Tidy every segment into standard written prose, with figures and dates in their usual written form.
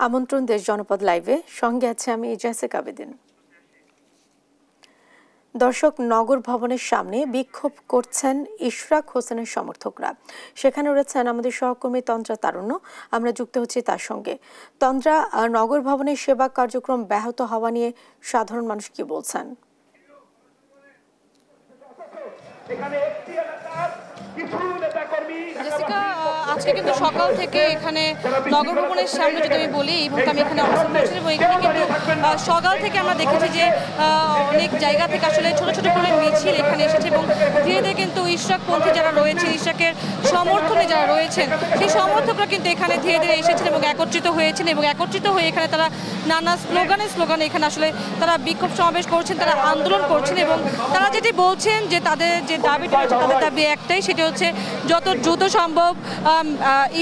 আমন্ত্রণ দেশ জনপদ লাইভে, সঙ্গে আছে আমি জেসিকা আবেদিন। দর্শক, নগর ভবনের সামনে বিক্ষোভ করছেন ইশরাক হোসেনের সমর্থকরা। সেখানে রয়েছেন আমাদের সহকর্মী তন্দ্রা তারুণ্য। আমরা যুক্ত হচ্ছি তার সঙ্গে। তন্দ্রা, নগর ভবনের সেবা কার্যক্রম ব্যাহত হওয়া নিয়ে সাধারণ মানুষ কি বলছেন? আজকে কিন্তু সকাল থেকে এখানে নগর ভবনের সামনে যদি আমি বলি, এবং আমি এখানে অবস্থান করছি, এবং এখানে কিন্তু সকাল থেকে আমরা দেখেছি যে অনেক জায়গা থেকে আসলে ছোট ছোট করে মিছিল এখানে এসেছে, এবং ধীরে ধীরে কিন্তু ইশরাকপন্থী যারা রয়েছে, ইশরাকের সমর্থনে যারা রয়েছেন, সেই সমর্থকরা কিন্তু এখানে ধীরে ধীরে এসেছেন এবং একত্রিত হয়েছেন, এবং একত্রিত হয়ে এখানে তারা নানা স্লোগানে এখানে আসলে তারা বিক্ষোভ সমাবেশ করছেন, তারা আন্দোলন করছেন, এবং তারা যেটি বলছেন যে তাদের যে দাবিটা রয়েছে, তাদের দাবি একটাই, সেটি হচ্ছে যত দ্রুত সম্ভব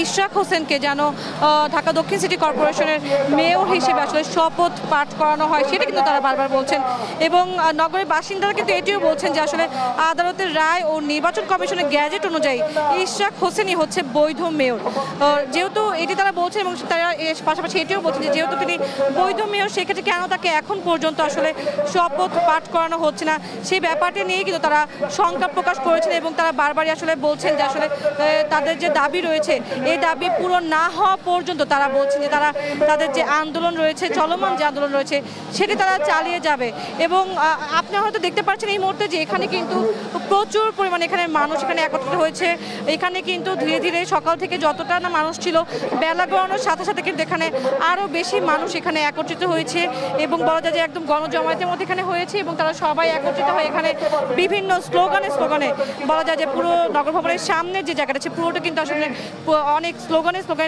ইশরাক হোসেনকে যেন ঢাকা দক্ষিণ সিটি কর্পোরেশনের মেয়র হিসেবে আসলে শপথ পাঠ করানো হয়, সেটা কিন্তু তারা বারবার বলছেন। এবং নগরের বাসিন্দারা কিন্তু এটিও বলছেন যে আসলে আদালতের রায় ও নির্বাচন কমিশনের গ্যাজেট অনুযায়ী ইশরাক হোসেনই হচ্ছে বৈধ মেয়র। যেহেতু এটি তারা বলছেন, এবং তারা পাশাপাশি এটিও বলছেন যে যেহেতু তিনি বৈধ মেয়র, সেক্ষেত্রে কেন তাকে এখন পর্যন্ত আসলে শপথ পাঠ করানো হচ্ছে না, সেই ব্যাপারটি নিয়ে কিন্তু তারা শঙ্কা প্রকাশ করেছেন, এবং তারা বারবারই আসলে বলছেন যে আসলে তাদের যে দাবি রয়েছে, এই দাবি পূরণ না হওয়া পর্যন্ত তারা বলছেন যে তারা তাদের যে আন্দোলন রয়েছে, চলমান যে আন্দোলন রয়েছে, সেটি তারা চালিয়ে যাবে। এবং আপনি হয়তো দেখতে পাচ্ছেন এই মুহূর্তে যে এখানে কিন্তু প্রচুর পরিমাণে এখানে মানুষ এখানে একত্রিত হয়েছে। এখানে কিন্তু ধীরে ধীরে সকাল থেকে যতটা না মানুষ ছিল, বেলা গড়ানোর সাথে সাথে কিন্তু এখানে আরও বেশি মানুষ এখানে একত্রিত হয়েছে, এবং বলা যায় যে একদম গণজমায়েতের মধ্যে এখানে হয়েছে, এবং তারা সবাই একত্রিত হয়ে এখানে বিভিন্ন স্লোগানে বলা যায় যে পুরো নগর ভবনের সামনের যে জায়গাটা আছে, পুরোটা কিন্তু আসলে অনেক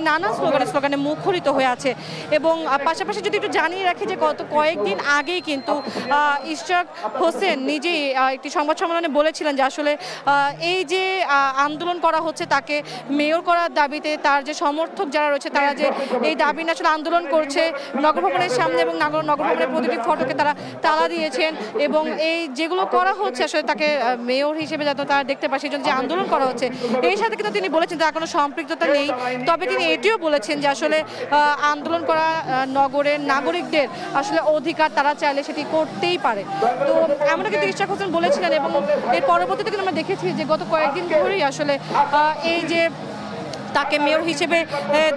নানা স্লোগানে মুখরিত হয়ে আছে। এবং পাশাপাশি যদি একটু জানিয়ে রাখি যে গত কয়েকদিন আগেই কিন্তু ইশরাক হোসেন নিজেই একটি সংবাদ সম্মেলনে বলেছিলেন যে আসলে এই যে আন্দোলন করা হচ্ছে, তাকে মেয়র করার দাবিতে তার যে সমর্থক যারা রয়েছে, তারা যে এই দাবি নিয়ে আসলে আন্দোলন করছে নগর ভবনের সামনে, এবং নগর ভবনের প্রতিটি ফটকে তারা তালা দিয়েছেন, এবং এই যেগুলো করা হচ্ছে আসলে তাকে মেয়র হিসেবে যাতে তারা দেখতে পায়, সেই জন্য যে আন্দোলন করা হচ্ছে, এই সাথে কিন্তু তিনি বলেছেন তার কোনো সম্পৃক্ততা নেই। তবে তিনি এটিও বলেছেন যে আসলে আন্দোলন করা নগরের নাগরিকদের আসলে অধিকার, তারা চাইলে সেটি করতেই পারে। তো এমন কিন্তু ইশরাক হোসেন বলেছিলেন, এবং এর পরবর্তীতে কিন্তু আমরা দেখেছি যে গত কয়েকদিন ধরেই আসলে এই যে তাকে মেয়র হিসেবে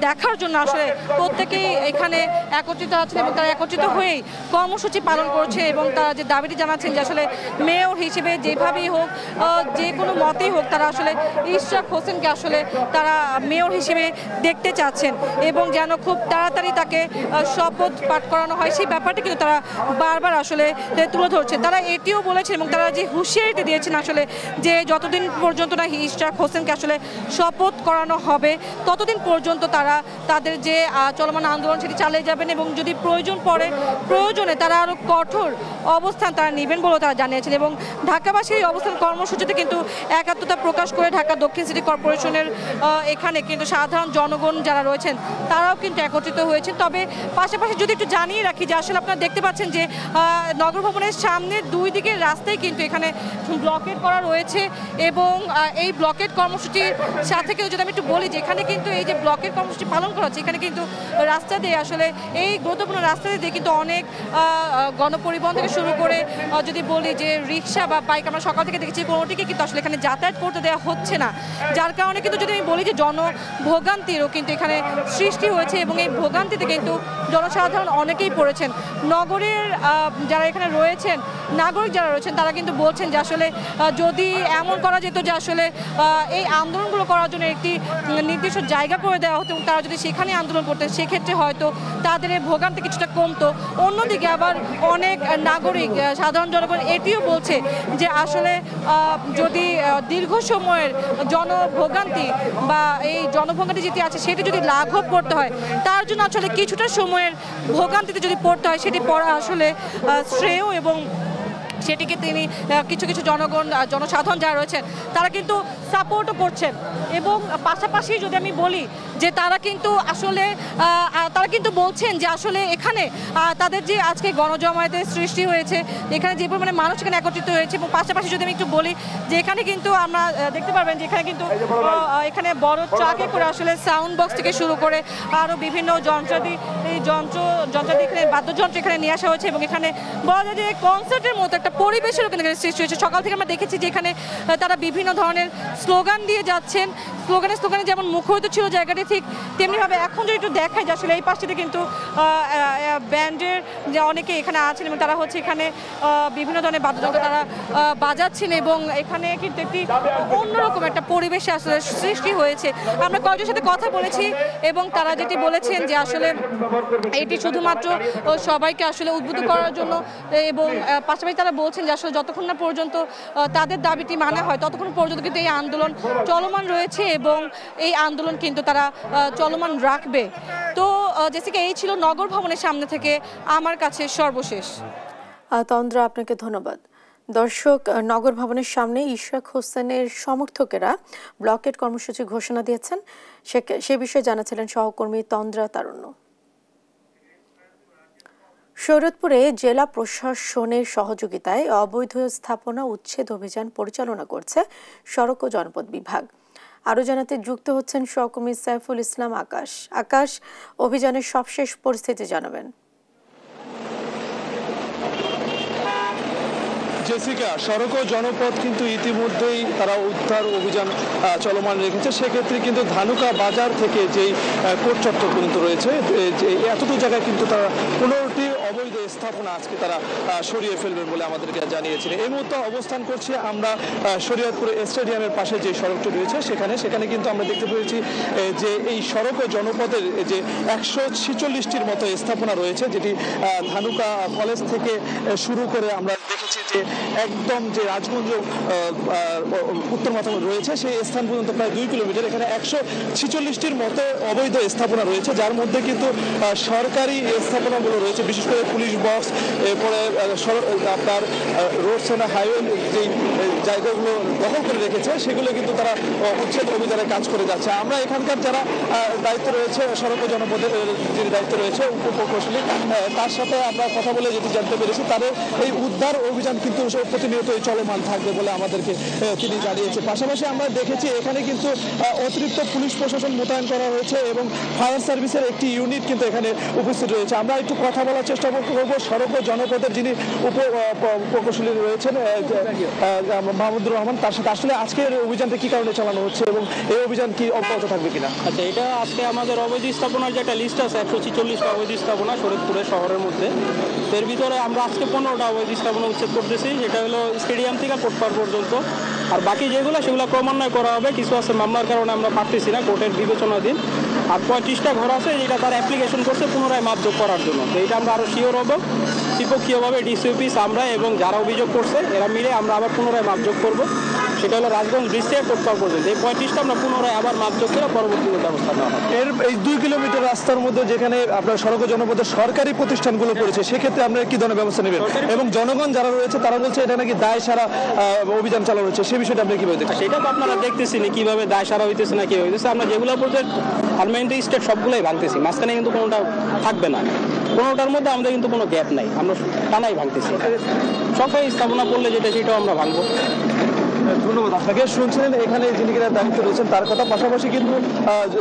দেখার জন্য আসলে প্রত্যেকেই এখানে একত্রিত আছেন, এবং তারা একত্রিত হয়েই কর্মসূচি পালন করছে, এবং তারা যে দাবিটি জানাচ্ছেন যে আসলে মেয়র হিসেবে যেভাবেই হোক, যে কোনো মতেই হোক, তারা আসলে ইশরাক হোসেনকে আসলে তারা মেয়র হিসেবে দেখতে চাচ্ছেন, এবং যেন খুব তাড়াতাড়ি তাকে শপথ পাঠ করানো হয়, সেই ব্যাপারটি কিন্তু তারা বারবার আসলে তুলে ধরছেন। তারা এটিও বলেছেন, এবং তারা যে হুঁশিয়ারিটি দিয়েছেন আসলে যে যতদিন পর্যন্ত না ইশরাক হোসেনকে আসলে শপথ করানো হবে, ততদিন পর্যন্ত তারা তাদের যে চলমান আন্দোলন সেটি চালিয়ে যাবেন, এবং যদি প্রয়োজনে তারা আরও কঠোর অবস্থান তারা নেবেন বলেও তারা জানিয়েছেন। এবং ঢাকাবাসীর এই অবস্থান কর্মসূচিতে কিন্তু একাত্মতা প্রকাশ করে ঢাকা দক্ষিণ সিটি কর্পোরেশনের এখানে কিন্তু সাধারণ জনগণ যারা রয়েছেন, তারাও কিন্তু একত্রিত হয়েছেন। তবে পাশাপাশি যদি একটু জানিয়ে রাখি যে আসলে আপনারা দেখতে পাচ্ছেন যে নগর ভবনের সামনের দুই দিকের রাস্তায় কিন্তু এখানে ব্লকেট করা রয়েছে, এবং এই ব্লকেট কর্মসূচির সাথে কিন্তু যদি আমি একটু বলি, যেখানে কিন্তু এই যে ব্লকের কর্মসূচি পালন করা হচ্ছে, এখানে কিন্তু রাস্তা দিয়ে আসলে এই গুরুত্বপূর্ণ রাস্তা দিয়ে কিন্তু অনেক গণপরিবহন থেকে শুরু করে যদি বলি যে রিক্সা বা বাইক, আমরা সকাল থেকে দেখেছি কোনোটিকে কিন্তু আসলে এখানে যাতায়াত করতে দেওয়া হচ্ছে না, যার কারণে কিন্তু যদি আমি বলি যে জনভোগান্তিরও কিন্তু এখানে সৃষ্টি হয়েছে, এবং এই ভোগান্তিতে কিন্তু জনসাধারণ অনেকেই পড়েছেন। নগরের যারা এখানে রয়েছেন, নাগরিক যারা রয়েছেন, তারা কিন্তু বলছেন যে আসলে যদি এমন করা যেত যে আসলে এই আন্দোলনগুলো করার জন্য একটি নির্দিষ্ট জায়গা করে দেওয়া হতো, এবং তারা যদি সেখানে আন্দোলন করতেন, সেক্ষেত্রে হয়তো তাদের এই ভোগান্তি কিছুটা কমতো। অন্যদিকে আবার অনেক নাগরিক, সাধারণ জনগণ এটিও বলছে যে আসলে যদি দীর্ঘ সময়ের জনভোগান্তি বা এই জনভোগান্তি যেটি আছে, সেটি যদি লাঘব করতে হয়, তার জন্য আসলে কিছুটা সময়ের ভোগান্তিতে যদি পড়তে হয়, সেটি পড়া আসলে শ্রেয় এবং সেটিকে তিনি কিছু কিছু জনসাধারণ যারা রয়েছেন তারা কিন্তু সাপোর্টও করছেন। এবং পাশাপাশি যদি আমি বলি যে তারা কিন্তু আসলে বলছেন যে আসলে এখানে তাদের যে আজকে গণজমায়েতের সৃষ্টি হয়েছে, এখানে যে পরিমাণে মানুষ এখানে একত্রিত হয়েছে, এবং পাশাপাশি যদি আমি একটু বলি যে এখানে কিন্তু আমরা দেখতে পারবেন যে এখানে কিন্তু এখানে বড় ট্রাকে করে আসলে সাউন্ড বক্স থেকে শুরু করে আরও বিভিন্ন যন্ত্রাদি এখানে বাদ্যযন্ত্র এখানে নিয়ে আসা হয়েছে, এবং এখানে বলা যায় যে কনসার্টের মতো একটা পরিবেশেরও কিন্তু সৃষ্টি হয়েছে। সকাল থেকে আমরা দেখেছি যে এখানে তারা বিভিন্ন ধরনের স্লোগান দিয়ে যাচ্ছেন। স্লোগানে যেমন মুখরিত ছিল জায়গাটি, ঠিক তেমনিভাবে এখন যদি একটু দেখায় যে আসলে এই পাশটিতে কিন্তু ব্যান্ডের যে অনেকে এখানে আছেন এবং তারা হচ্ছে এখানে বিভিন্ন ধরনের বাদ্যযন্ত্র তারা বাজাচ্ছেন, এবং এখানে কিন্তু একটি অন্যরকম একটা পরিবেশে আসলে সৃষ্টি হয়েছে। আমরা কয়েকজনের সাথে কথা বলেছি এবং তারা যেটি বলেছেন যে আসলে এটি শুধুমাত্র সবাইকে আসলে উদ্বুদ্ধ করার জন্য, এবং পাশাপাশি তারা বলছেন যে আসলে যতক্ষণ না পর্যন্ত তাদের দাবিটি মানা হয় ততক্ষণ পর্যন্ত কিন্তু এই আন্দোলন চলমান রয়েছে এবং এই আন্দোলন কিন্তু তারা চলমান রাখবে। তো জেসিকা, এই ছিল নগর ভবনের সামনে থেকে আমার কাছে সর্বশেষ। তন্দ্রা, আপনাকে ধন্যবাদ। দর্শক, নগর ভবনের সামনে ইশরাক হোসেনের সমর্থকেরা ব্লকেট কর্মসূচি ঘোষণা দিয়েছেন, সে বিষয়ে জানাচ্ছিলেন সহকর্মী তন্দ্রা তারুণ্য। শরীয়তপুরে জেলা প্রশাসনের সহযোগিতায় অবৈধ স্থাপনা উচ্ছেদ অভিযান পরিচালনা করছে সড়ক ও জনপথ বিভাগ। আরও জানাতে যুক্ত হচ্ছেন সহকর্মী সাইফুল ইসলাম আকাশ। অভিযানের সবশেষ পরিস্থিতি জানাবেন। জেসিকা, সড়ক ও জনপথ কিন্তু ইতিমধ্যেই তারা উদ্ধার অভিযান চলমান রেখেছে। সেক্ষেত্রে কিন্তু ধানুকা বাজার থেকে যেই কোর্ট চত্বর পর্যন্ত রয়েছে, এতটুকু জায়গায় কিন্তু তারা 15টি অবৈধ স্থাপনা আজকে তারা সরিয়ে ফেলবেন বলে আমাদেরকে জানিয়েছিলেন। এই মুহূর্তে অবস্থান করছি আমরা শরীয়তপুর স্টেডিয়ামের পাশে যে সড়কটি রয়েছে সেখানে কিন্তু আমরা দেখতে পেয়েছি যে এই সড়ক ও জনপথের যে 146টির মতো স্থাপনা রয়েছে, যেটি ধানুকা কলেজ থেকে শুরু করে আমরা দেখেছি যে একদম যে রাজগঞ্জ উত্তর মাথা রয়েছে সেই স্থান পর্যন্ত প্রায় 2 কিলোমিটার। এখানে 146টির মতো অবৈধ স্থাপনা রয়েছে, যার মধ্যে কিন্তু সরকারি স্থাপনাগুলো রয়েছে, বিশেষ করে পুলিশ বক্স, এরপরে আপনার রোড সেনা হাইওয়ে যেই জায়গাগুলো দখল করে রেখেছে সেগুলো কিন্তু তারা উচ্ছেদ অভিযানে কাজ করে যাচ্ছে। আমরা এখানকার যারা দায়িত্ব রয়েছে, সড়ক ও জনপথের যিনি দায়িত্ব রয়েছে উপপ্রকৌশলী, তার সাথে আমরা কথা বলে যেটি জানতে পেরেছি তাদের এই উদ্ধার অভিযান কিন্তু প্রতিনিয়তই চলমান থাকবে বলে আমাদেরকে তিনি জানিয়েছে। পাশাপাশি আমরা দেখেছি এখানে কিন্তু অতিরিক্ত পুলিশ প্রশাসন মোতায়েন করা হয়েছে এবং ফায়ার সার্ভিসের একটি ইউনিট কিন্তু এখানে উপস্থিত রয়েছে। আমরা একটু কথা বলার চেষ্টা করবো সড়ক ও জনপথের যিনি উপপ্রকৌশলী রয়েছেন মাহমুদুর রহমান, তার সাথে আসলে আজকের অভিযানটা কি কারণে চালানো হচ্ছে এবং এই অভিযান কি অব্যাহত থাকবে কিনা। আচ্ছা, এটা আজকে আমাদের অবৈধ স্থাপনার যে একটা লিস্ট আছে 146টা অবৈধ স্থাপনা শরীয়তপুরের শহরের মধ্যে, এর ভিতরে আমরা আজকে 15টা অবৈধ স্থাপনা উচ্ছেদ করতেছি। সেটা হলো স্টেডিয়াম থেকে কোর্টপাড় পর্যন্ত, আর বাকি যেগুলো সেগুলো ক্রমান্বয়ে করা হবে। কিছু আছে মামলার কারণে আমরা পারতেছি না, কোর্টের বিবেচনাধীন। আর 35টা ঘর আছে যেটা তারা অ্যাপ্লিকেশন করছে পুনরায় মাপযোগ করার জন্য। তো এটা আমরা আরও শিওর হব ত্রিপক্ষীয়ভাবে, ডিসি অফিস, আমরা এবং যারা অভিযোগ করছে এরা মিলে আমরা আবার পুনরায় মাপযোগ করব। সেটা হলো রাজগঞ্জ ব্রিজ থেকে কোর্টপাড় পর্যন্ত। এই 35টা আমরা পুনরায় আবার মাপযোগ করে পরবর্তী ব্যবস্থা নেওয়া হবে। এই 2 কিলোমিটার রাস্তার মধ্যে যেখানে আপনার সড়ক ও জনপথের সরকারি প্রতিষ্ঠানগুলো পড়েছে, সেক্ষেত্রে আপনারা কি ধরনের ব্যবস্থা নেবেন? এবং জনগণ যারা রয়েছে তারা বলছে এটা নাকি দায় সারা অভিযান চালানো হচ্ছে, সেই বিষয়টা আপনি কিভাবে দেখছেন? সেটা তো আপনারা দেখতেছেন কিভাবে দায় সারা হইতেছে না কি হইতেছে। আমরা যেগুলো বলতে পার্মানেন্ট স্টেট সবগুলোই ভাঙতেছি, মাঝখানে কিন্তু কোনোটা থাকবে না। কোনোটার মধ্যে আমাদের কিন্তু কোনো গ্যাপ নাই, আমরা টানাই ভাঙতেছি। সরকারি স্থাপনা করলে যেটা সেটাও আমরা ভাঙবো। ধন্যবাদ আপনাকে। শুনছিলেন এখানে যিনি কিনা দায়িত্ব রয়েছেন তার কথা। পাশাপাশি কিন্তু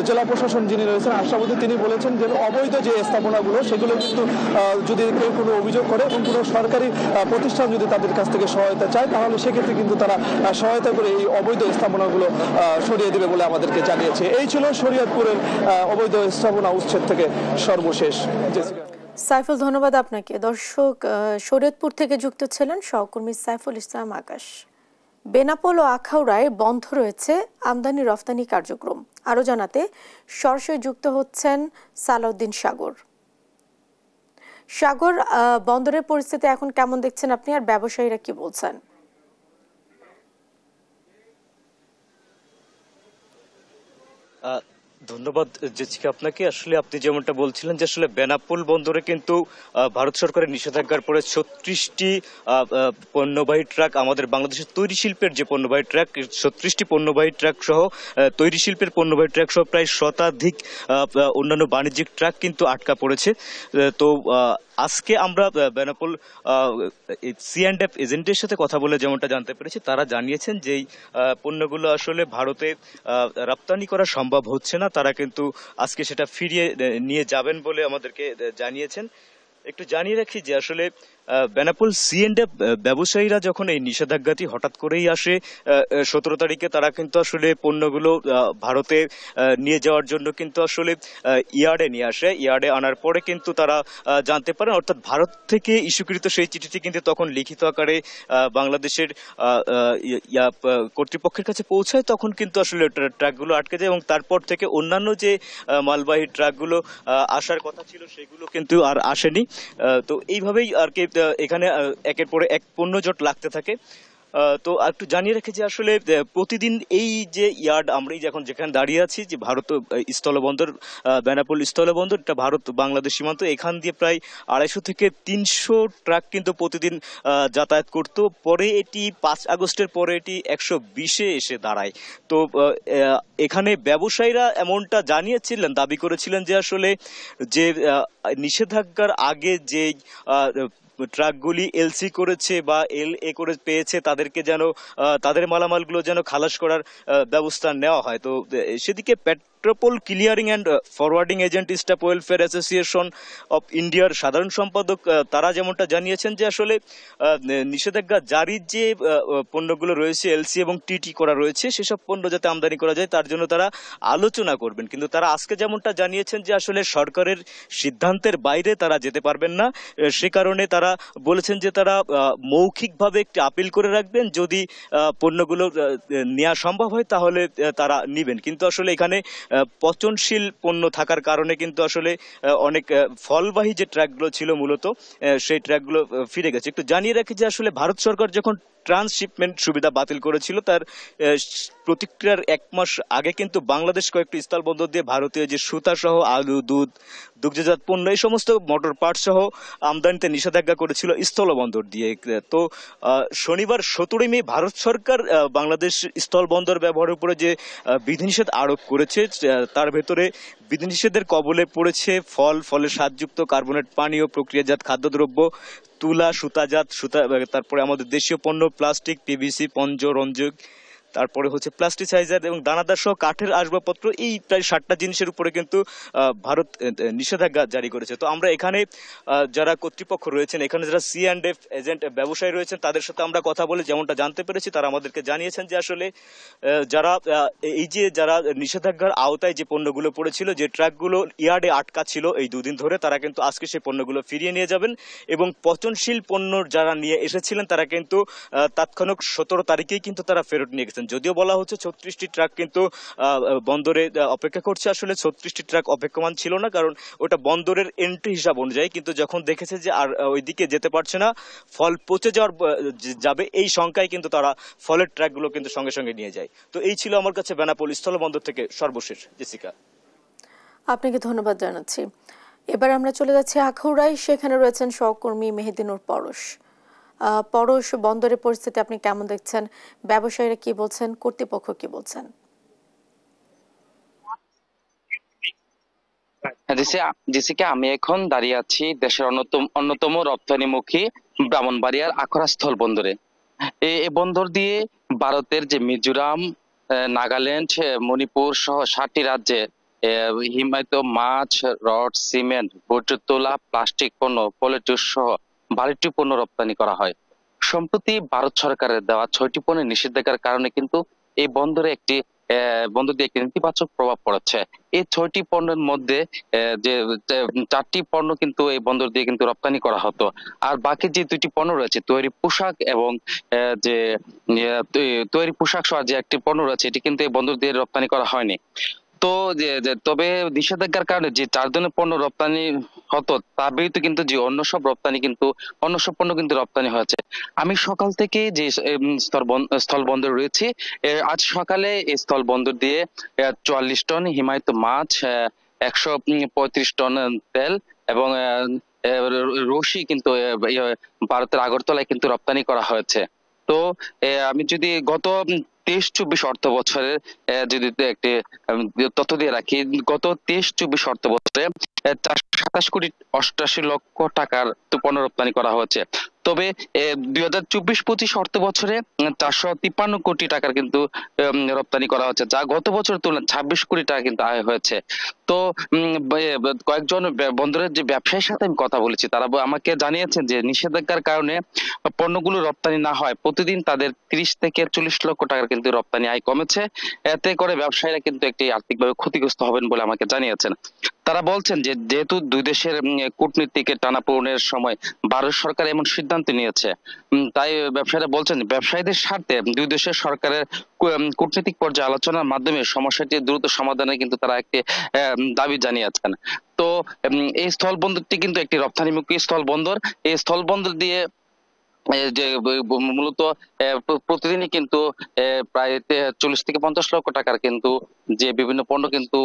জেলা প্রশাসন যিনি রয়েছেন আশরাফুদ্দিন, তিনি বলেছেন যে অবৈধ যে স্থাপনাগুলো সেগুলো কিন্তু যদি কেউ কোনো অভিযোগ করে এবং কোনো সরকারি প্রতিষ্ঠান যদি তাদের কাছ থেকে সহায়তা চায় তাহলে সেক্ষেত্রে কিন্তু তারা সহায়তা করে এই অবৈধ স্থাপনাগুলো সরিয়ে দেবে বলে আমাদেরকে জানিয়েছে। এই ছিল শরীয়তপুরের অবৈধ স্থাপনা উচ্ছেদ থেকে সর্বশেষ। সাইফুল, ধন্যবাদ আপনাকে। দর্শক, শরীয়তপুর থেকে যুক্ত ছিলেন সহকর্মী সাইফুল ইসলাম আকাশ। বেনাপোল ও আখাউড়ায় বন্ধ রয়েছে আমদানি রফতানি কার্যক্রম। আরও জানাতে সরাসরি যুক্ত হচ্ছেন সালাউদ্দিন সাগর। বন্দরের পরিস্থিতি এখন কেমন দেখছেন আপনি, আর ব্যবসায়ীরা কি বলছেন? ধন্যবাদ জেসিকা আপনাকে। আসলে আপনি যেমনটা বলছিলেন যে আসলে বেনাপোল বন্দরে কিন্তু ভারত সরকারের নিষেধাজ্ঞার পরে ৩৬টি পণ্যবাহী ট্রাক, আমাদের বাংলাদেশের তৈরি শিল্পের যে পণ্যবাহী ট্রাক, ৩৬টি পণ্যবাহী ট্রাক সহ তৈরি শিল্পের পণ্যবাহী ট্রাক সহ প্রায় শতাধিক অন্যান্য বাণিজ্যিক ট্রাক কিন্তু আটকা পড়েছে। তো আজকে আমরা বেনাপোল সি&এফ এজেন্টের সাথে কথা বলে যেমনটা জানতে পেরেছি, তারা জানিয়েছেন যে এই পণ্যগুলো আসলে ভারতে রপ্তানি করা সম্ভব হচ্ছে না, তারা কিন্তু আজকে সেটা ফিরিয়ে নিয়ে যাবেন বলে আমাদেরকে জানিয়েছেন। একটু জানিয়ে রাখি যে আসলে বেনাপোল সি&এফ ব্যবসায়ীরা যখন এই নিষেধাজ্ঞাটি হঠাৎ করেই আসে ১৭ তারিখে, তারা কিন্তু আসলে পণ্যগুলো ভারতে নিয়ে যাওয়ার জন্য কিন্তু আসলে ইয়ার্ডে নিয়ে আসে। ইয়ার্ডে আনার পরে কিন্তু তারা জানতে পারেন, অর্থাৎ ভারত থেকে ইস্যুকৃত সেই চিঠিটি কিন্তু তখন লিখিত আকারে বাংলাদেশের কর্তৃপক্ষের কাছে পৌঁছায়। তখন কিন্তু আসলে ট্রাকগুলো আটকে যায় এবং তারপর থেকে অন্যান্য যে মালবাহী ট্রাকগুলো আসার কথা ছিল সেগুলো কিন্তু আর আসেনি। তো এইভাবেই আর কি এখানে একের পরে এক পণ্য জট লাগতে থাকে। তো একটু জানিয়ে রেখে যে আসলে প্রতিদিন এই যে ইয়ার্ড, আমরা এখন যেখানে দাঁড়িয়ে আছি, যে ভারত স্থলবন্দর, বেনাপোল স্থলবন্দর, এটা ভারত বাংলাদেশ সীমান্ত, এখান দিয়ে প্রায় ২৫০ থেকে ৩০০ ট্রাক কিন্তু প্রতিদিন যাতায়াত করত। পরে এটি ৫ আগস্টের পরে এটি ১২০-এ এসে দাঁড়ায়। তো এখানে ব্যবসায়ীরা এমনটা জানিয়েছিলেন, দাবি করেছিলেন যে আসলে যে নিষেধাজ্ঞার আগে যে ট্রাকগুলি এলসি করেছে বা LA করে পেয়েছে, তাদেরকে যেন তাদের মালামালগুলো যেন খালাস করার ব্যবস্থা নেওয়া হয়। তো সেদিকে Petrapole clearing and forwarding agent staff welfare association of ইন্ডিয়ার সাধারণ সম্পাদক তারা যেমনটা জানিয়েছেন যে আসলে নিষেধাজ্ঞা জারির যে পণ্যগুলো রয়েছে, LC এবং TT করা রয়েছে, সেসব পণ্য যাতে আমদানি করা যায় তার জন্য তারা আলোচনা করবেন। কিন্তু তারা আজকে যেমনটা জানিয়েছেন যে আসলে সরকারের সিদ্ধান্তের বাইরে তারা যেতে পারবেন না। সে কারণে তারা বলেছেন যে তারা মৌখিকভাবে একটি আপিল করে রাখবেন, যদি পণ্যগুলো নেওয়া সম্ভব হয় তাহলে তারা নিবেন। কিন্তু আসলে এখানে পচনশীল পণ্য থাকার কারণে কিন্তু আসলে অনেক ফলবাহী যে ট্রাকগুলো ছিল মূলত সেই ট্রাকগুলো ফিরে গেছে। একটু জানিয়ে রাখি যে আসলে ভারত সরকার যখন ট্রান্সশিপমেন্ট সুবিধা বাতিল করেছিল, তার প্রতিক্রিয়ার ১ মাস আগে কিন্তু বাংলাদেশ কয়েকটি স্থলবন্দর দিয়ে ভারতীয় যে সুতা সহ আলু, দুধ, দুগ্ধজাত পণ্য, এই সমস্ত মোটর পার্ট সহ আমদানিতে নিষেধাজ্ঞা করেছিল স্থলবন্দর দিয়ে। তো শনিবার ১৭ মে ভারত সরকার বাংলাদেশ স্থলবন্দর ব্যবহারের উপরে যে বিধিনিষেধ আরোপ করেছে, তার ভেতরে বিধিনিষেধের কবলে পড়েছে ফলের স্বাদযুক্ত কার্বনেট পানীয়, প্রক্রিয়াজাত খাদ্যদ্রব্য, তুলা, সুতা, তারপরে আমাদের দেশীয় পণ্য, প্লাস্টিক, PVC, পঞ্জ, রঞ্জক, তারপরে হচ্ছে প্লাস্টিসাইজার এবং দানাদার সহ কাঠের আসবাবপত্র। এই প্রায় 60টা জিনিসের উপরে কিন্তু ভারত নিষেধাজ্ঞা জারি করেছে। তো আমরা এখানে যারা কর্তৃপক্ষ রয়েছেন, এখানে যারা সি&এফ এজেন্ট ব্যবসায়ী রয়েছেন, তাদের সাথে আমরা কথা বলে যেমনটা জানতে পেরেছি, তারা আমাদেরকে জানিয়েছেন যে আসলে যারা যারা নিষেধাজ্ঞার আওতায় যে পণ্যগুলো পড়েছিল, যে ট্রাকগুলো ইয়ার্ডে আটকা ছিল এই 2 দিন ধরে, তারা কিন্তু আজকে সেই পণ্যগুলো ফিরিয়ে নিয়ে যাবেন এবং পচনশীল পণ্য যারা নিয়ে এসেছিলেন তারা কিন্তু তাৎক্ষণিক 17 তারিখেই কিন্তু তারা ফেরত নিয়ে গেছেন। যদিও বলা হচ্ছে 36টি ট্রাক কিন্তু বন্দরে অপেক্ষা করছে, আসলে 36টি ট্রাক অপেক্ষমান ছিল না, কারণ ওটা বন্দরের এন্ট্রি হিসাব অনুযায়ী। কিন্তু যখন দেখেছে যে আর ওইদিকে যেতে পারছে না, ফল পচে যাবে এই শঙ্কায় কিন্তু তারা ফলের ট্রাকগুলো কিন্তু সঙ্গে সঙ্গে নিয়ে যায়। তো এই ছিল আমার কাছে বেনাপোল স্থলবন্দর থেকে সর্বশেষ। জেসিকা, আপনাকে ধন্যবাদ জানাচ্ছি। এবার আমরা চলে যাচ্ছি আখাউড়ায়, সেখানে রয়েছেন সহকর্মী মেহেদিনুর পরশ। পরশ, বন্দরের পরিস্থিতি আপনি কেমন দেখছেন? ব্যবসায়ীরা কি বলছেন, কর্তৃপক্ষ কি বলছেন? জেসিকা, আমি এখন দাঁড়িয়ে আছি দেশের অন্যতম রপ্তানিমুখী ব্রাহ্মণবাড়িয়ার আখাউড়া স্থল বন্দরে। এই বন্দর দিয়ে ভারতের যে মিজোরাম, নাগাল্যান্ড, মণিপুর সহ 7টি রাজ্যে হিমায়িত মাছ, রড, সিমেন্ট, বর্জ্য তোলা, প্লাস্টিক পণ্য, পলিথিন সহ 12টি পণ্য রপ্তানি করা হয়। সম্প্রতি ভারত সরকারের দেওয়া 6টি পণ্যের নিষেধাজ্ঞার কারণে কিন্তু এই বন্দর দিয়ে একটি নেতিবাচক প্রভাব পড়েছে। এই 6টি পণ্যের মধ্যে যে 4টি পণ্য কিন্তু এই বন্দর দিয়ে কিন্তু রপ্তানি করা হতো, আর বাকি যে 2টি পণ্য রয়েছে, তৈরি পোশাক এবং যে তৈরি পোশাক সহ যে একটি পণ্য রয়েছে, এটি কিন্তু এই বন্দর দিয়ে রপ্তানি করা হয়নি। তো তবে নিষেধাজ্ঞার কারণে যে 4 ধরনের পণ্য রপ্তানি হতো তা ব্যতীত কিন্তু যে অন্য সব পণ্য কিন্তু রপ্তানি হয়েছে। আমি সকাল থেকে যে স্থল বন্দর রয়েছে, আজ সকালে এই স্থল বন্দর দিয়ে 44 টন হিমায়িত মাছ, 135 টন তেল এবং রশি কিন্তু ভারতের আগরতলায় কিন্তু রপ্তানি করা হয়েছে। তো আমি যদি গত 23-24 অর্থ বছরের যদি একটি তথ্য দিয়ে রাখি, গত 23-24 অর্থ বছরে 427 কোটি 88 লক্ষ টাকার পণ্য রপ্তানি করা হয়েছে। তবে 2024-25 অর্থ বছরে 453 কোটি টাকার কিন্তু রপ্তানি করা হচ্ছে, যা গত বছরের তুলনায় 26 কোটি টাকা কিন্তু আয় হয়েছে। তো কয়েকজন বন্দরের যে ব্যবসায়ীর সাথে আমি কথা বলেছি, তারা আমাকে জানিয়েছেন যে নিষেধাজ্ঞার কারণে পণ্যগুলো রপ্তানি না হয় প্রতিদিন তাদের 30 থেকে 40 লক্ষ টাকার কিন্তু রপ্তানি আয় কমেছে। এতে করে ব্যবসায়ীরা কিন্তু একটি আর্থিকভাবে ক্ষতিগ্রস্ত হবেন বলে আমাকে জানিয়েছেন। তারা বলছেন যে যেহেতু দুই দেশের কূটনীতিকের টানাপোড়েনের সময় ভারত সরকার এমন সিদ্ধান্ত নিয়েছে, তাই ব্যবসায়ীরা বলছেন ব্যবসায়ীদের স্বার্থে দুই দেশের সরকারের কূটনীতিক পর্যায়ে আলোচনার মাধ্যমে সমস্যাটি দ্রুত সমাধানে কিন্তু তারা একটি দাবি জানিয়েছেন। তো এই স্থল বন্দরটি কিন্তু একটি রপ্তানিমুখী স্থল বন্দর। এই স্থল বন্দর দিয়ে যে মূলত প্রতিদিনই কিন্তু প্রায় 40 থেকে 50 লক্ষ টাকার কিন্তু যে বিভিন্ন পণ্য কিন্তু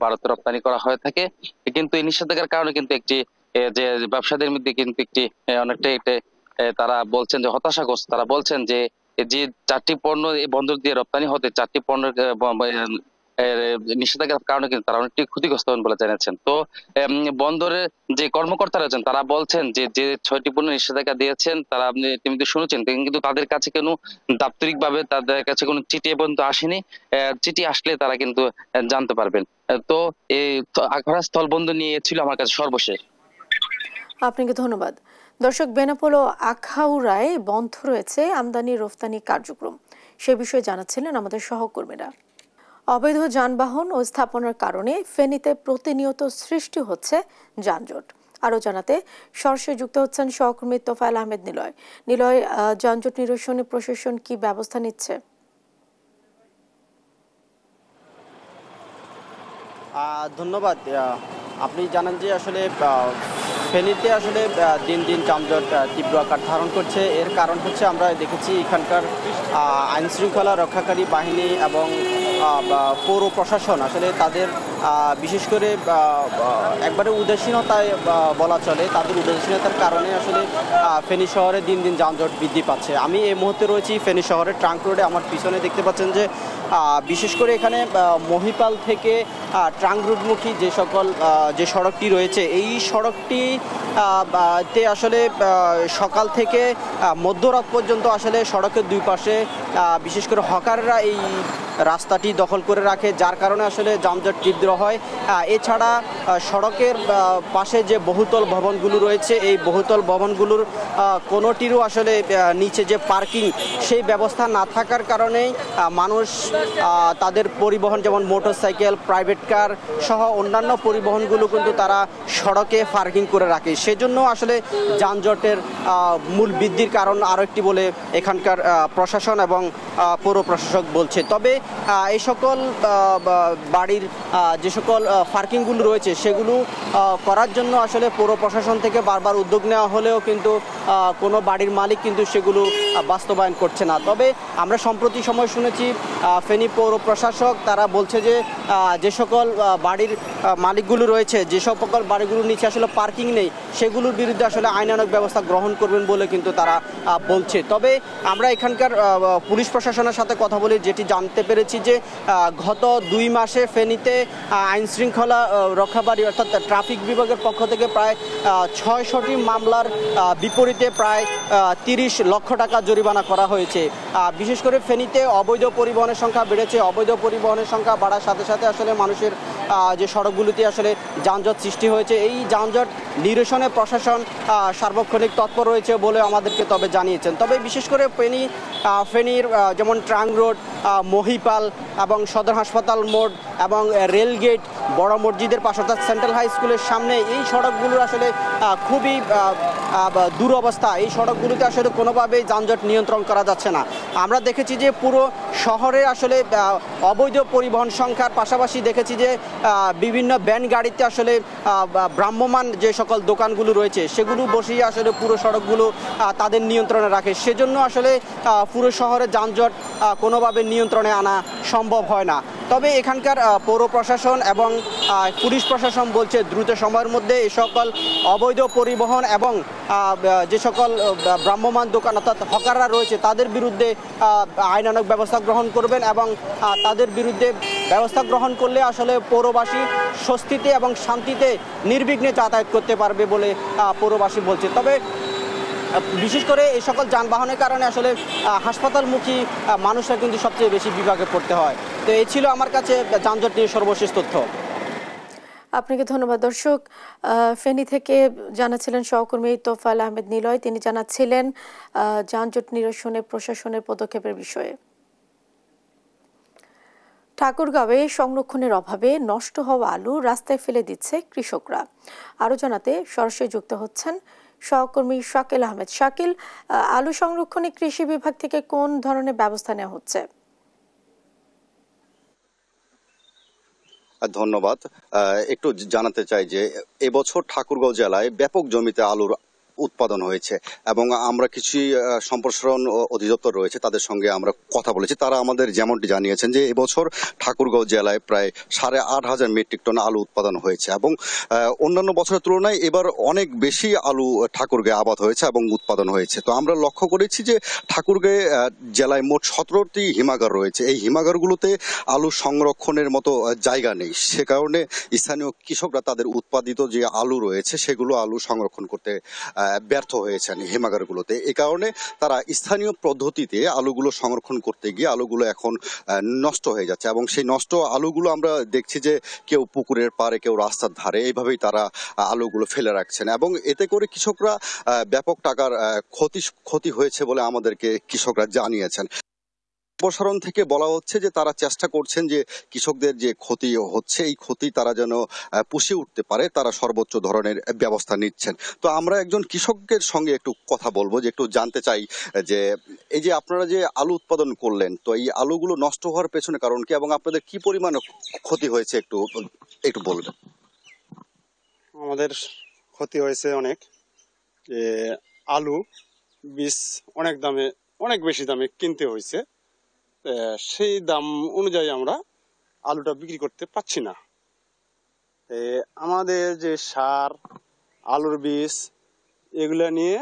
ভারতে রপ্তানি করা হয়ে থাকে। কিন্তু এই নিষেধাজ্ঞার কারণে কিন্তু একটি যে ব্যবসায়ীদের মধ্যে কিন্তু একটি অনেকটাই তারা বলছেন যে হতাশাগ্রস্ত। তারা বলছেন যে 4টি পণ্য এই বন্দর দিয়ে রপ্তানি হতে 4টি পণ্যের নিষেধাজ্ঞার কারণে কিন্তু তারা অনেকটি ক্ষতিগ্রস্ত হন বলে জানিয়েছেন। তো বন্দরের যে কর্মকর্তারা আছেন তারা বলছেন যে 6টি পণ্য নিষেধাজ্ঞা দিয়েছেন, তারা আপনি শুনেছেন, কিন্তু তাদের কাছে কোনো দাপ্তরিক ভাবে তাদের কাছে কোনো চিঠি পর্যন্ত আসেনি। চিঠি আসলে তারা কিন্তু জানতে পারবেন। তো এই আখাউড়া স্থল বন্দর নিয়ে ছিল আমার কাছে সর্বশেষ। আপনাকে ধন্যবাদ। দর্শক, বেনাপোল ও আখাউড়ায় বন্ধ রয়েছে আমদানি রফতানি কার্যক্রম, সে বিষয়ে জানাচ্ছিলেন আমাদের সহকর্মীরা। অবৈধ যানবাহন ও স্থাপনার কারণে ফেনীতে প্রতিনিয়ত সৃষ্টি হচ্ছে যানজট। আরও জানাতে সরাসরি যুক্ত হচ্ছেন সহকর্মী তোফায়েল আহমেদ নিলয়। নিলয়, যানজট নিরসনে প্রশাসন কি ব্যবস্থা নিচ্ছে? ধন্যবাদ। আপনি জানেন যে আসলে ফেনীতে আসলে দিন দিন যানজট তীব্র আকার ধারণ করছে। এর কারণ হচ্ছে আমরা দেখেছি এখানকার আইন শৃঙ্খলা রক্ষাকারী বাহিনী এবং পৌর প্রশাসন আসলে তাদের বিশেষ করে একবারে উদাসীনতায় বলা চলে, তাদের উদাসীনতার কারণে আসলে ফেনী শহরে দিন দিন যানজট বৃদ্ধি পাচ্ছে। আমি এই মুহূর্তে রয়েছি ফেনী শহরের ট্রাঙ্ক রোডে। আমার পিছনে দেখতে পাচ্ছেন যে বিশেষ করে এখানে মহিপাল থেকে ট্রাঙ্ক রোডমুখী যে সড়কটি রয়েছে, এই সড়কটি তে আসলে সকাল থেকে মধ্যরাত পর্যন্ত আসলে সড়কের দুই পাশে বিশেষ করে হকাররা এই রাস্তাটি দখল করে রাখে, যার কারণে আসলে যানজট তীব্র হয়। এছাড়া সড়কের পাশে যে বহুতল ভবনগুলো রয়েছে, এই বহুতল ভবনগুলোর কোনোটিরও আসলে নিচে যে পার্কিং সেই ব্যবস্থা না থাকার কারণেই মানুষ তাদের পরিবহন যেমন মোটরসাইকেল, প্রাইভেট কার সহ অন্যান্য পরিবহনগুলো কিন্তু তারা সড়কে পার্কিং করে রাখে। সেজন্য আসলে যানজটের মূল বৃদ্ধির কারণ আরও একটি বলে এখানকার প্রশাসন এবং পৌর প্রশাসক বলছে। তবে এই সকল বাড়ির যে সকল পার্কিংগুলো রয়েছে সেগুলো করার জন্য আসলে পৌর প্রশাসন থেকে বারবার উদ্যোগ নেওয়া হলেও কিন্তু কোনো বাড়ির মালিক কিন্তু সেগুলো বাস্তবায়ন করছে না। তবে আমরা সম্প্রতি সময় শুনেছি ফেনী পৌর প্রশাসক তারা বলছে যে যে সকল বাড়ির মালিকগুলো রয়েছে, যে সকল বাড়িগুলোর নিচে আসলে পার্কিং নেই, সেগুলোর বিরুদ্ধে আসলে আইনানুগ ব্যবস্থা গ্রহণ করবেন বলে কিন্তু তারা বলছে। তবে আমরা এখানকার পুলিশ প্রশাসনের সাথে কথা বলে যেটি জানতে পেরেছি যে গত 2 মাসে ফেনীতে আইন শৃঙ্খলা রক্ষাকারী অর্থাৎ ট্রাফিক বিভাগের পক্ষ থেকে প্রায় 600টি মামলার বিপরীতে প্রায় 30 লক্ষ টাকা জরিমানা করা হয়েছে। বিশেষ করে ফেনীতে অবৈধ পরিবহনের সংখ্যা বেড়েছে। অবৈধ পরিবহনের সংখ্যা বাড়ার সাথে সাথে আসলে মানুষের যে সড়কগুলিতে আসলে যানজট সৃষ্টি হয়েছে, এই যানজট নিরসনে প্রশাসন সার্বক্ষণিক তৎপর রয়েছে বলে আমাদেরকে তবে জানিয়েছেন। তবে বিশেষ করে ফেনীর যেমন ট্রাঙ্ক রোড, মহিপাল এবং সদর হাসপাতাল মোড় এবং রেলগেট, বড় মসজিদের পাশে অর্থাৎ সেন্ট্রাল হাই স্কুলের সামনে এই সড়কগুলোর আসলে খুবই দুরবস্থা, এই সড়কগুলোতে আসলে কোনোভাবেই যানজট নিয়ন্ত্রণ করা যাচ্ছে না। আমরা দেখেছি যে পুরো শহরে আসলে অবৈধ পরিবহন সংখ্যার পাশাপাশি দেখেছি যে বিভিন্ন ভ্যান গাড়িতে আসলে ভ্রাম্যমান যে সকল দোকানগুলো রয়েছে সেগুলো বসিয়ে আসলে পুরো সড়কগুলো তাদের নিয়ন্ত্রণে রাখে। সেজন্য আসলে পুরো শহরে যানজট কোনোভাবে নিয়ন্ত্রণে আনা সম্ভব হয় না। তবে এখানকার পৌর প্রশাসন এবং পুলিশ প্রশাসন বলছে দ্রুত সময়ের মধ্যে এই সকল অবৈধ পরিবহন এবং যে সকল ভ্রাম্যমান দোকান অর্থাৎ হকাররা রয়েছে তাদের বিরুদ্ধে আইনানুগ ব্যবস্থা গ্রহণ করবেন এবং তাদের বিরুদ্ধে ব্যবস্থা গ্রহণ করলে আসলে পৌরবাসী স্বস্তিতে এবং শান্তিতে নির্বিঘ্নে যাতায়াত করতে পারবে বলে পৌরবাসী বলছে। তবে বিশেষ করে এই সকল যানবাহনের কারণে আসলে হাসপাতালমুখী মানুষরা কিন্তু সবচেয়ে বেশি বিভাগে পড়তে হয়। তো এই ছিল আমার কাছে যানজট নিয়ে সর্বশেষ তথ্য। আপনাকে ধন্যবাদ। দর্শক, ফেনী থেকে জানাচ্ছিলেন সহকর্মী তোফায়েল আহমেদ নিলয়, তিনি জানাচ্ছিলেন যানজট নিরসনে প্রশাসনের পদক্ষেপের বিষয়ে। ঠাকুরগাঁওয়ে সংরক্ষণের অভাবে নষ্ট হওয়া আলু রাস্তায় ফেলে দিচ্ছে কৃষকরা। আরও জানাতে সরাসরি যুক্ত হচ্ছেন সহকর্মী শাকিল আহমেদ। শাকিল, আলু সংরক্ষণে কৃষি বিভাগ থেকে কোন ধরনের ব্যবস্থা নেওয়া হচ্ছে? ধন্যবাদ। একটু জানাতে চাই যে এবছর ঠাকুরগাঁও জেলায় ব্যাপক জমিতে আলুর উৎপাদন হয়েছে এবং আমরা কিছু সম্প্রসারণ অধিদপ্তর রয়েছে তাদের সঙ্গে আমরা কথা বলেছি। তারা আমাদের যেমনটি জানিয়েছেন যে এবছর ঠাকুরগাঁও জেলায় প্রায় 8,500 মেট্রিক টন আলু উৎপাদন হয়েছে এবং অন্যান্য বছরের তুলনায় এবার অনেক বেশি আলু ঠাকুরগাঁয়ে আবাদ হয়েছে এবং উৎপাদন হয়েছে। তো আমরা লক্ষ্য করেছি যে ঠাকুরগাঁও জেলায় মোট 17টি হিমাগার রয়েছে। এই হিমাগারগুলোতে আলু সংরক্ষণের মতো জায়গা নেই, সে কারণে স্থানীয় কৃষকরা তাদের উৎপাদিত যে আলু রয়েছে সেগুলো আলু সংরক্ষণ করতে ব্যর্থ হয়েছেন হিমাগারগুলোতে। এ কারণে তারা স্থানীয় পদ্ধতিতে আলুগুলো সংরক্ষণ করতে গিয়ে আলুগুলো এখন নষ্ট হয়ে যাচ্ছে এবং সেই নষ্ট আলুগুলো আমরা দেখছি যে কেউ পুকুরের পাড়ে, কেউ রাস্তার ধারে, এইভাবেই তারা আলুগুলো ফেলে রাখছেন এবং এতে করে কৃষকরা ব্যাপক টাকার ক্ষতি হয়েছে বলে আমাদেরকে কৃষকরা জানিয়েছেন। সম্প্রসারণ থেকে বলা হচ্ছে যে তারা চেষ্টা করছেন যে কৃষকদের যে ক্ষতি হচ্ছে এই ক্ষতি তারা যেন পুষিয়ে উঠতে পারে, তারা সর্বোচ্চ ধরনের ব্যবস্থা নিচ্ছেন। তো আমরা একজন কৃষকের সঙ্গে একটু কথা বলবো, যে একটু জানতে চাই যে এই যে আপনারা যে আলু উৎপাদন করলেন, তো এই আলুগুলো নষ্ট হওয়ার পেছনে কারণ কি এবং আপনাদের কি পরিমাণ ক্ষতি হয়েছে একটু বলবেন। আমাদের ক্ষতি হয়েছে অনেক, যে আলু বীজ অনেক বেশি দামে কিনতে হয়েছে, সেই দাম অনুযায়ী আমরা আলুটা বিক্রি করতে পারছি না। আমাদের যে সার, আলুর বীজ এগুলো নিয়ে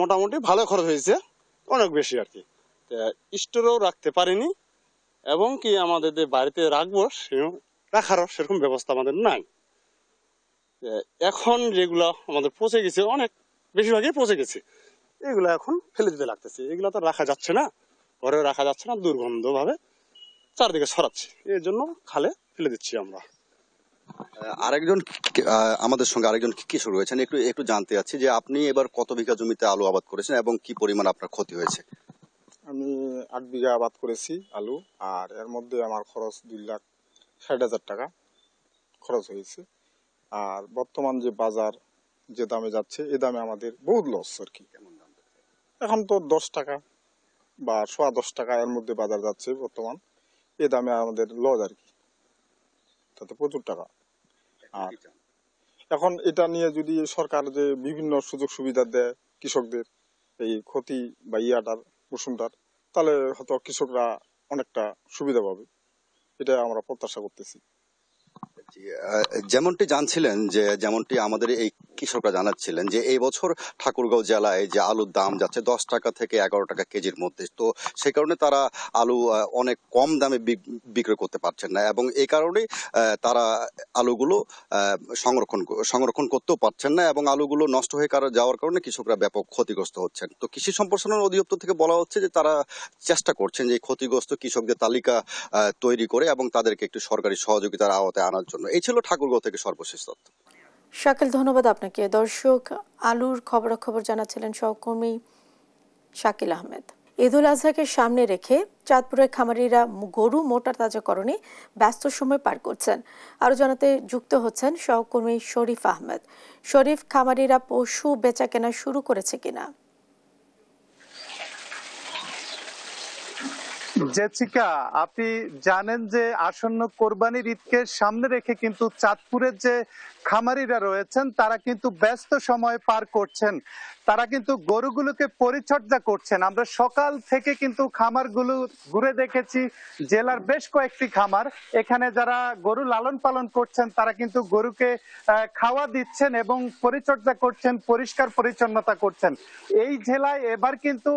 মোটামুটি ভালো খরচ হয়েছে, অনেক বেশি আর কি। স্টোরেও রাখতে পারিনি এবং কি আমাদের যে বাড়িতে রাখবো রাখারও সেরকম ব্যবস্থা আমাদের নাই। এখন যেগুলো আমাদের পচে গেছে, অনেক বেশিরভাগই পচে গেছে, এগুলো এখন ফেলে দিতে লাগতেছে। এগুলো তো রাখা যাচ্ছে না, ঘরে রাখা যাচ্ছে না, দুর্গন্ধ ভাবে চারদিকে ছড়াচ্ছে, এর জন্য খালে ফেলে দিচ্ছি আমরা। আমাদের সঙ্গে আরেকজন কৃষক রয়েছেন, একটু জানতে চাচ্ছি যে আপনি এবার কত বিঘা জমিতে আলু আবাদ করেছেন এবং কি পরিমাণ আপনার ক্ষতি হয়েছে? আমি 8 বিঘা আবাদ করেছি আলু, আর এর মধ্যে আমার খরচ 2,60,000 টাকা খরচ হয়েছে। আর বর্তমান যে বাজার যে দামে যাচ্ছে, এ দামে আমাদের বহুত লস আর কি। এখন তো 10 টাকা বা 10.25 টাকা এর মধ্যে বাজার যাচ্ছে বর্তমান, এ দামে আমাদের লস আর কি, তাতে প্রচুর টাকা। আর এখন এটা নিয়ে যদি সরকার যে বিভিন্ন সুযোগ সুবিধা দেয় কৃষকদের, এই ক্ষতি বা ইয়াটার মৌসুমটার, তাহলে হয়তো কৃষকরা অনেকটা সুবিধা পাবে, এটা আমরা প্রত্যাশা করতেছি। যেমনটি আমাদের এই কৃষকরা জানাচ্ছিলেন যে এই বছর ঠাকুরগাঁও জেলায় যে আলুর দাম যাচ্ছে 10 টাকা থেকে 11 টাকা কেজির মধ্যে, তো সেই কারণে তারা আলু অনেক কম দামে বিক্রয় করতে পারছেন না এবং এই কারণে তারা আলুগুলো সংরক্ষণ করতেও পারছেন না এবং আলুগুলো নষ্ট হয়ে যাওয়ার কারণে কৃষকরা ব্যাপক ক্ষতিগ্রস্ত হচ্ছেন। তো কৃষি সম্প্রসারণ অধিদপ্তর থেকে বলা হচ্ছে যে তারা চেষ্টা করছেন যে ক্ষতিগ্রস্ত কৃষকদের তালিকা তৈরি করে এবং তাদেরকে একটু সরকারি সহযোগিতার আওতায় আনার জন্য। এই ছিল ঠাকুরগাঁও থেকে সর্বশেষ তথ্য। শাকিল, ধন্যবাদ আপনাকে। দর্শক, আলুর খবরাখবর জানাচ্ছিলেন সহকর্মী শাকিল আহমেদ। ঈদুল আজহাকে সামনে রেখে চাঁদপুরের খামারিরা গরু মোটা তাজাকরণে ব্যস্ত সময় পার করছেন। আরো জানাতে যুক্ত হচ্ছেন সহকর্মী শরীফ আহমেদ। শরীফ, খামারিরা পশু বেচাকেনা শুরু করেছে কিনা? জেসিকা, আপনি জানেন যে আসন্ন কোরবানির ঈদকে সামনে রেখে কিন্তু চাঁদপুরের যে খামারিরা রয়েছেন তারা কিন্তু ব্যস্ত সময় পার করছেন। তারা কিন্তু গরুগুলোকে পরিচর্যা করছেন। আমরা সকাল থেকে কিন্তু খামারগুলো ঘুরে দেখেছি, জেলার বেশ কয়েকটি খামার। এখানে যারা গরু লালন পালন করছেন তারা কিন্তু গরুকে খাওয়া দিচ্ছেন এবং পরিচর্যা করছেন, পরিষ্কার পরিচ্ছন্নতা করছেন। এই জেলায় এবার কিন্তু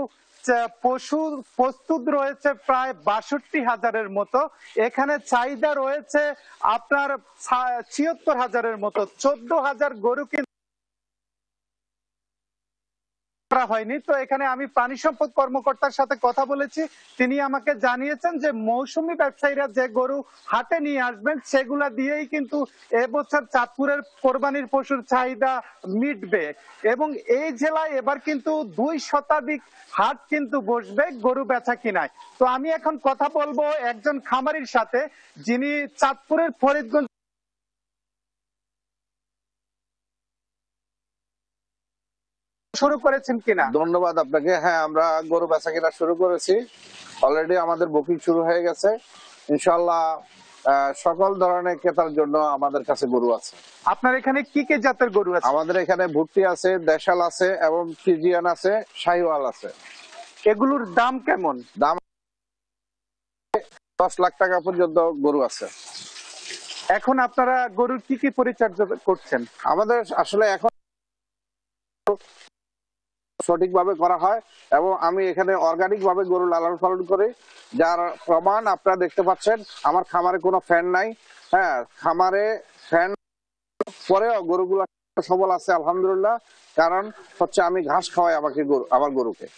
পশু প্রস্তুত রয়েছে প্রায় ৬২,০০০-এর মতো। এখানে চাহিদা রয়েছে আপনার ৭৬,০০০-এর মতো। ১৪,০০০ গরু কিন্তু হয়নি। তো এখানে আমি প্রাণী সম্পদ কর্মকর্তার সাথে কথা বলেছি। তিনি আমাকে জানিয়েছেন যে মৌসুমী ব্যবসায়ীরা যে গরু হাটে নিয়ে আসবেন সেগুলা দিয়েই কিন্তু এবছর চাঁদপুরের কোরবানির পশুর চাহিদা মিটবে এবং এই জেলায় এবার কিন্তু ২ শতাধিক হাট কিন্তু বসবে গরু বেচা কিনায়। তো আমি এখন কথা বলবো একজন খামারির সাথে, যিনি চাঁদপুরের ফরিদগঞ্জ শুরু করেছেন কিনা। ধন্যবাদ আপনাকে। হ্যাঁ, আমরা গরু বেচা কিনা শুরু করেছি। অলরেডি আমাদের বুকিং শুরু হয়ে গেছে। ইনশাআল্লাহ সকল ধরনের ক্রেতার জন্য আমাদের কাছে গরু আছে। আপনার এখানে কি কি জাতের গরু আছে? আমাদের এখানে ভুট্টি আছে, দেশাল আছে এবং ফ্রিজিয়ান আছে, শাহিওয়াল আছে। এগুলোর দাম কেমন? দাম 10 লাখ টাকা পর্যন্ত গরু আছে। এখন আপনারা গরুর কি কি পরিচর্যা করছেন? আমাদের আসলে এখন সঠিকভাবে করা হয় এবং আমি এখানে অর্গানিক ভাবে গরু লালন পালন করি, যার প্রমাণ আপনারা দেখতে পাচ্ছেন। আমার খামারে কোনো ফ্যান নাই। হ্যাঁ, খামারে ফ্যান পরেও গরুগুলো সবল আছে আলহামদুলিল্লাহ। কারণ হচ্ছে আমি ঘাস খাওয়াই আমার গরুকে।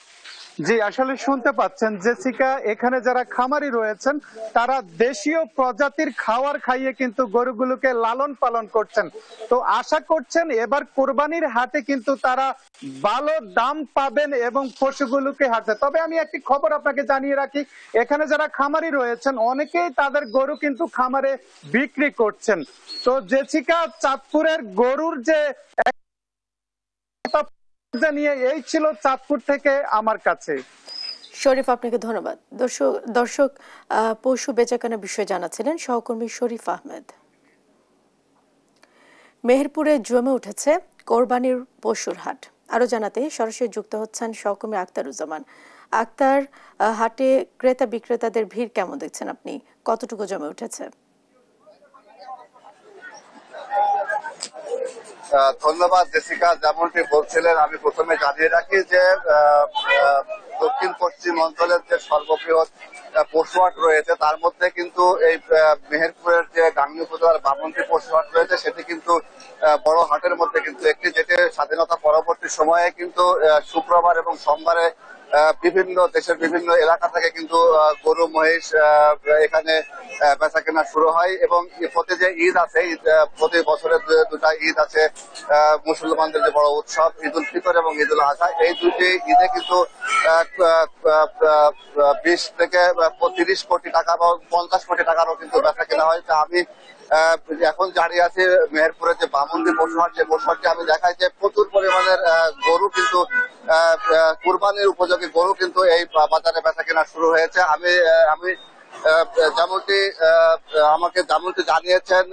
জি, আসলে শুনতে পাচ্ছেন জেসিকা, এখানে যারা খামারি রয়েছেন তারা দেশীয় প্রজাতির খাবার খাইয়ে কিন্তু গরুগুলোকে লালন পালন করছেন। তো আশা করছেন এবার কোরবানির হাটে কিন্তু তারা ভালো দাম পাবেন এবং পশুগুলোকে হাটে। তবে আমি একটি খবর আপনাকে জানিয়ে রাখি, এখানে যারা খামারি রয়েছেন অনেকেই তাদের গরু কিন্তু খামারে বিক্রি করছেন। তো জেসিকা, চাঁদপুরের গরুর যে নিয়ে এই ছিল চাঁদপুর থেকে আমার কাছে। শরীফ, আপনাকে ধন্যবাদ। দর্শক পশু বেচাকেনার বিষয়ে জানাচ্ছিলেন সহকর্মী শরীফ আহমেদ। মেহেরপুরে জমে উঠেছে কোরবানির পশুর হাট। আরো জানাতে সরাসরি যুক্ত হচ্ছেন সহকর্মী আক্তারুজ্জামান। আক্তার, হাটে ক্রেতা বিক্রেতাদের ভিড় কেমন দেখছেন আপনি? কতটুকু জমে উঠেছে? ধন্যবাদ জেসিকা। যেমনটি বলছিলেন, আমি প্রথমে জানিয়ে রাখি যে দক্ষিণ পশ্চিম অঞ্চলের যে সর্ববৃহৎ পশু হাট রয়েছে তার মধ্যে কিন্তু এই মেহেরপুরের যে গাংনী উপজেলার বামন্দি পশু হাট রয়েছে সেটি কিন্তু বড় হাটের মধ্যে কিন্তু একটি, যেটি স্বাধীনতা পরবর্তী সময়ে কিন্তু শুক্রবার এবং সোমবারে বিভিন্ন দেশের বিভিন্ন এলাকা থেকে কিন্তু গরু মহিষ এখানে বেচা কেনা শুরু হয় এবং প্রতি যে ঈদ আছে, প্রতি বছরের দুটা ঈদ আছে, মুসলমানদের যে বড় উৎসব ঈদ উল ফিতর এবং ঈদ উল আজহা, এই দুটি ঈদে কিন্তু 20 থেকে 30 কোটি টাকা বা 50 কোটি টাকারও কিন্তু বেচা কেনা হয়। তা আমি এখন দাঁড়িয়ে আছি মেহেরপুরের যে বামন্দি পশুহাট, যে পশুহাটকে আমি দেখাই যে প্রচুর পরিমাণের গরু কিন্তু কুরবানির উপযোগী গরু কিন্তু এই বাজারে বেচা কেনা শুরু হয়েছে। আমি যেমনটি জানিয়েছেন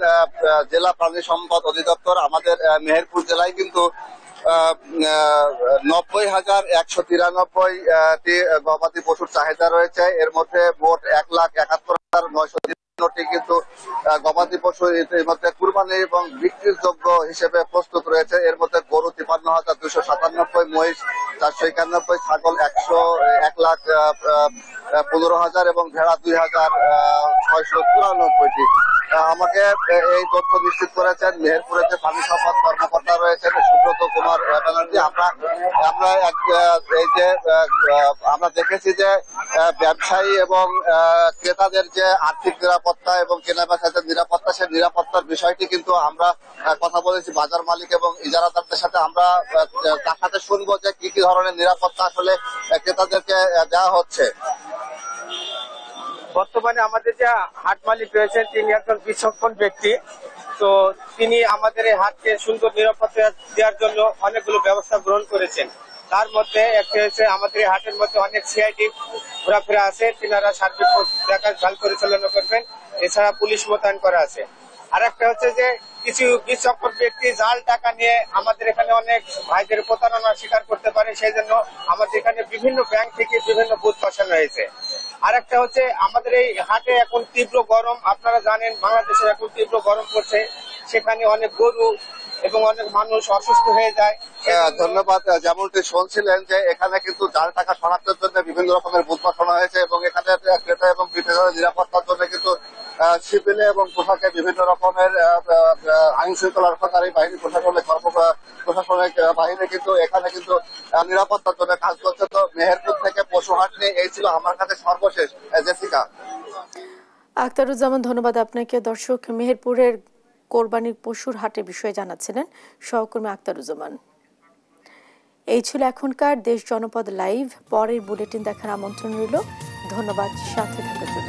জেলা প্রাণী সম্পদ অধিদপ্তর, আমাদের মেহেরপুর জেলায় কিন্তু 90,193টি গবাদি পশুর চাহিদা রয়েছে। এর মধ্যে মোট 1,71,903টি কিন্তু গবাদি পশু এর মধ্যে কুরবানি এবং বিক্রির যোগ্য হিসেবে প্রস্তুত রয়েছে। এর মধ্যে গরু 53,297, মহিষ 491, ছাগল 1,15,000 এবং ভেড়া 2,694টি। আমাকে এই তথ্য নিশ্চিত করেছেন মেহেরপুরের যে প্রাণী সম্পদ কর্মকর্তা রয়েছেন সুব্রত কুমার ব্যানার্জি। আমরা দেখেছি যে ব্যবসায়ী এবং ক্রেতাদের যে আর্থিক নিরাপত্তা নিরাপত্তা এবং কেনাবেচাদের নিরাপত্তা, সেই নিরাপত্তার বিষয়টি কিন্তু আমরা কথা বলেছি বাজার মালিক এবং ইজারাদারদের সাথে। আমরা তার সাথে শুনবো যে কি কি ধরনের নিরাপত্তা আসলে ক্রেতাদেরকে দেওয়া হচ্ছে। বর্তমানে আমাদের যে হাট মালিক রয়েছেন তিনি একজন বিচক্ষণ ব্যক্তি, তো তিনি আমাদের এই হাটকে সুন্দর নিরাপত্তা দেওয়ার জন্য অনেকগুলো ব্যবস্থা গ্রহণ করেছেন। তার মধ্যে একটা হচ্ছে আমাদের এই হাটের মধ্যে অনেক সিআইডি ঘোরাফেরা আছে, তিনারা সার্বিক দেখাশাল পরিচালনা করবেন। এছাড়া পুলিশ মোতায়েন করা আছে। আর একটা হচ্ছে যে কিছু বিচক্ষণ ব্যক্তি জাল টাকা নিয়ে আমাদের এখানে অনেক ভাইদের প্রতারণার শিকার করতে পারে, সেই জন্য আমাদের এখানে বিভিন্ন ব্যাংক থেকে বিভিন্ন বুথ বসানো হয়েছে। আর একটা হচ্ছে আমাদের এই হাটে এখন তীব্র গরম, আপনারা জানেন বাংলাদেশে এখন তীব্র গরম পড়ছে, সেখানে অনেক গরু এবং অনেক মানুষ অসুস্থ হয়ে যায়। ধন্যবাদ। যেমনটি শুনছিলেন যে এখানে কিন্তু জাল টাকা শনাক্তের জন্য বিভিন্ন রকমের বুথ বসানো হয়েছে এবং এখানে ক্রেতা এবং বিক্রেতাদের নিরাপত্তার জন্য কিন্তু সিভিলে এবং পোশাকে বিভিন্ন রকমের আইন শৃঙ্খলা রক্ষাকারী বাহিনী প্রশাসনিক বাহিনী কিন্তু এখানে কিন্তু নিরাপত্তার জন্য কাজ করছে। তো মেহেরপুর থেকে পশুহাট নিয়ে এই ছিল আমার কাছে সর্বশেষ। জেসিকা। আখতারুজ্জামান, ধন্যবাদ আপনাকে। দর্শক, মেহেরপুরের কোরবানির পশুর হাটের বিষয়ে জানাচ্ছিলেন সহকর্মী আখতারুজ্জামান। এই ছিল এখনকার দেশ জনপদ লাইভ। পরের বুলেটিন দেখার আমন্ত্রণ রইল। ধন্যবাদ সাথে থাকার জন্য।